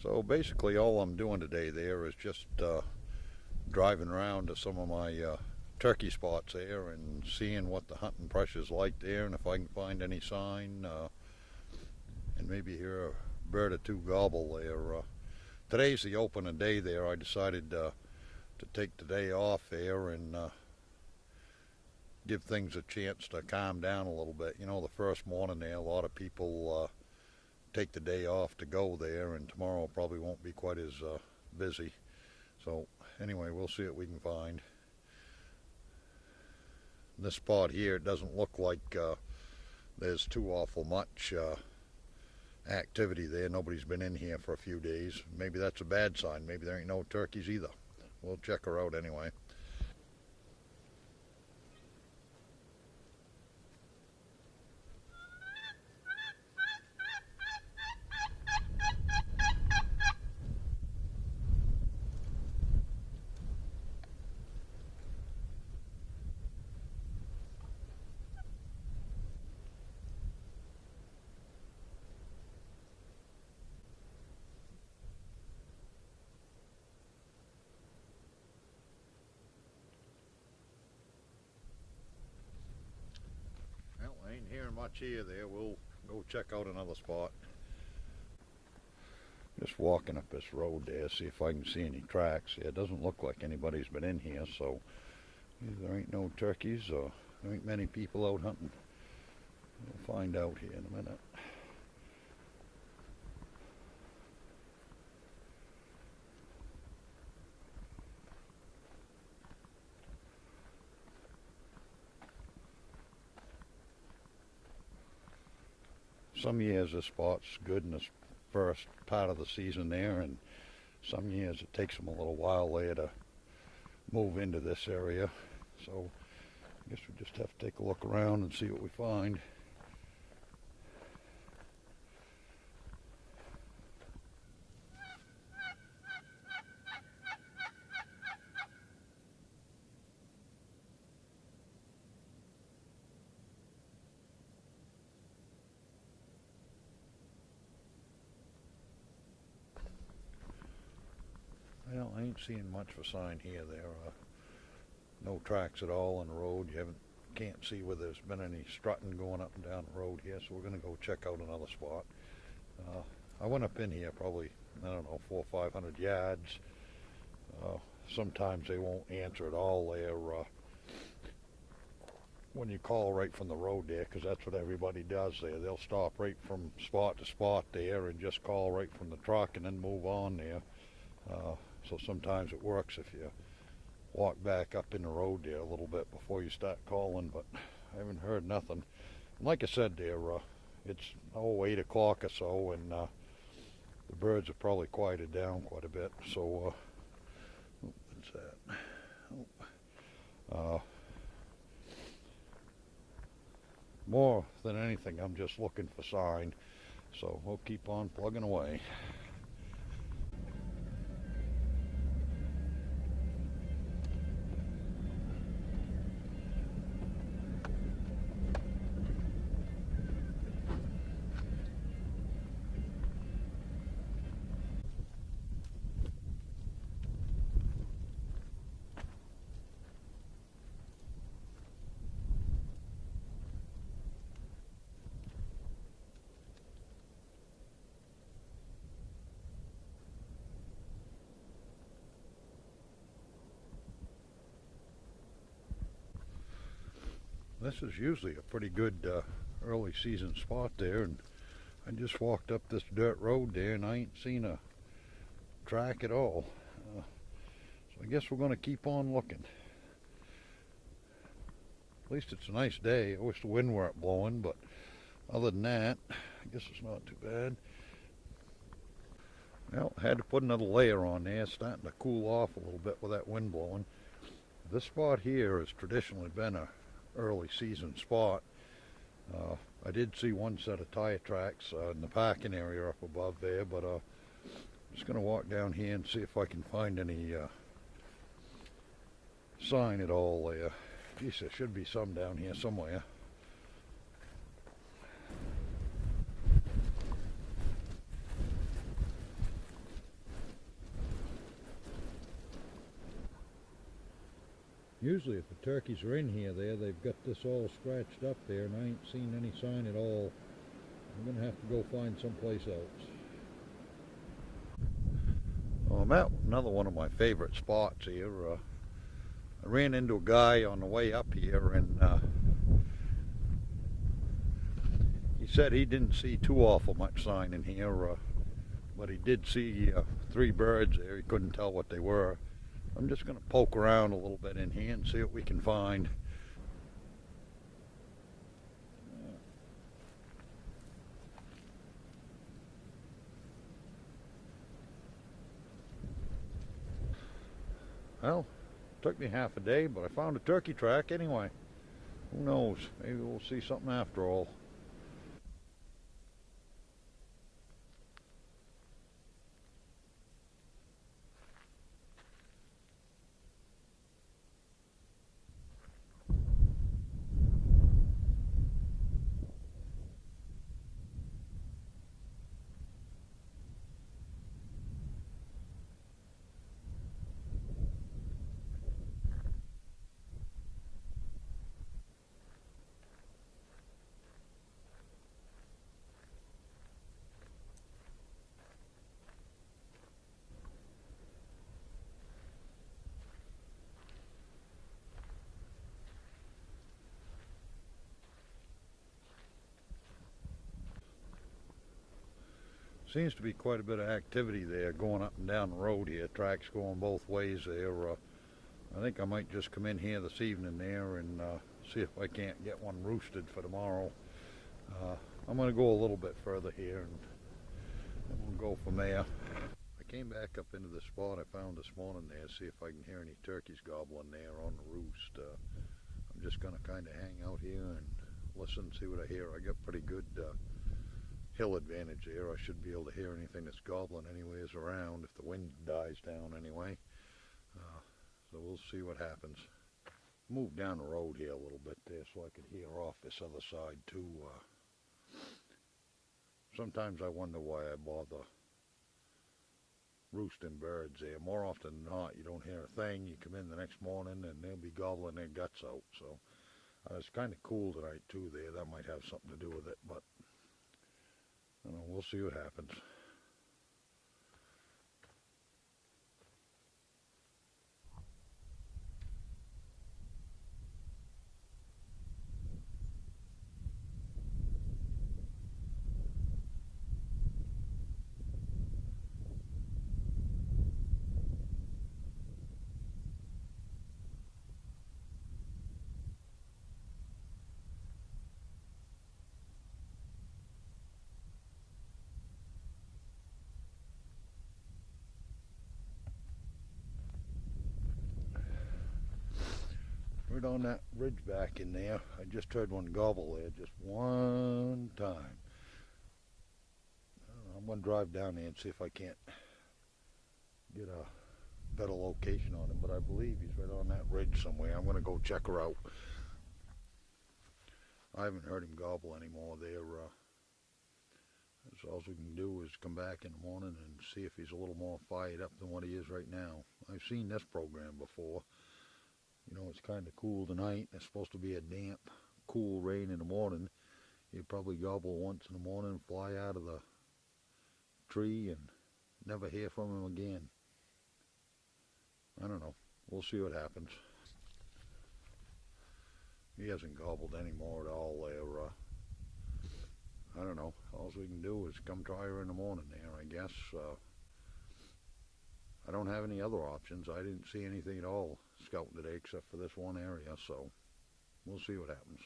So basically all I'm doing today there is just driving around to some of my turkey spots there and seeing what the hunting pressure's like there, and if I can find any sign and maybe hear a bird or two gobble there. Today's the opening day there. I decided to take the day off there and give things a chance to calm down a little bit. You know, the first morning there, a lot of people take the day off to go there, and tomorrow probably won't be quite as busy. So anyway, we'll see what we can find. This spot here, it doesn't look like there's too awful much activity there. Nobody's been in here for a few days. Maybe that's a bad sign. Maybe there ain't no turkeys either. We'll check her out anyway. Well, I ain't hearing much here there. We'll go check out another spot. Just walking up this road there, see if I can see any tracks. Yeah, it doesn't look like anybody's been in here, so either there ain't no turkeys or there ain't many people out hunting. We'll find out here in a minute. Some years this spot's good in this first part of the season there, and some years it takes them a little while there to move into this area. So I guess we just have to take a look around and see what we find. Well, I ain't seeing much of a sign here. There are no tracks at all on the road. Can't see where there's been any strutting going up and down the road here, so we're going to go check out another spot. I went up in here probably, I don't know, 400 or 500 yards. Sometimes they won't answer at all there when you call right from the road there, because that's what everybody does there. They'll stop right from spot to spot there and just call right from the truck and then move on there. So sometimes it works if you walk back up in the road there a little bit before you start calling, but I haven't heard nothing. Like I said there, it's 8 o'clock or so, and the birds have probably quieted down quite a bit. So what's that? More than anything, I'm just looking for sign, so we'll keep on plugging away. This is usually a pretty good early season spot there, and I just walked up this dirt road there and I ain't seen a track at all. So I guess we're going to keep on looking. At least it's a nice day. I wish the wind weren't blowing, but other than that, I guess it's not too bad. Well, I had to put another layer on there. It's starting to cool off a little bit with that wind blowing. This spot here has traditionally been a early season spot. I did see one set of tire tracks in the parking area up above there, but I'm just going to walk down here and see if I can find any sign at all there. Geez, there should be some down here somewhere. Usually if the turkeys are in here they've got this all scratched up there, and I ain't seen any sign at all. I'm gonna have to go find someplace else. Well, I'm at another one of my favorite spots here. I ran into a guy on the way up here, and he said he didn't see too awful much sign in here, but he did see 3 birds there. He couldn't tell what they were. I'm just going to poke around a little bit in here and see what we can find. Well, it took me half a day, but I found a turkey track anyway. Who knows? Maybe we'll see something after all. Seems to be quite a bit of activity there going up and down the road here. Tracks going both ways there. I think I might just come in here this evening there and see if I can't get one roosted for tomorrow. I'm going to go a little bit further here and we'll go from there. I came back up into the spot I found this morning there, see if I can hear any turkeys gobbling there on the roost. I'm just going to kind of hang out here and listen, see what I hear. I got pretty good hill advantage there. I should be able to hear anything that's gobbling anyways around if the wind dies down anyway. So we'll see what happens. Move down the road here a little bit there so I could hear off this other side too. Sometimes I wonder why I bother roosting birds there. More often than not, you don't hear a thing. You come in the next morning and they'll be gobbling their guts out. So it's kind of cool tonight too there. That might have something to do with it, but we'll see what happens. Right on that ridge back in there, I just heard one gobble there, just one time. I'm going to drive down there and see if I can't get a better location on him, but I believe he's right on that ridge somewhere. I'm going to go check her out. I haven't heard him gobble anymore there. So all we can do is come back in the morning and see if he's a little more fired up than what he is right now. I've seen this program before. You know, it's kind of cool tonight. It's supposed to be a damp, cool rain in the morning. He'd probably gobble once in the morning and fly out of the tree and never hear from him again. I don't know. We'll see what happens. He hasn't gobbled anymore at all there. I don't know. All we can do is come try her in the morning there, I guess. I don't have any other options. I didn't see anything at all scouting today except for this one area, so we'll see what happens.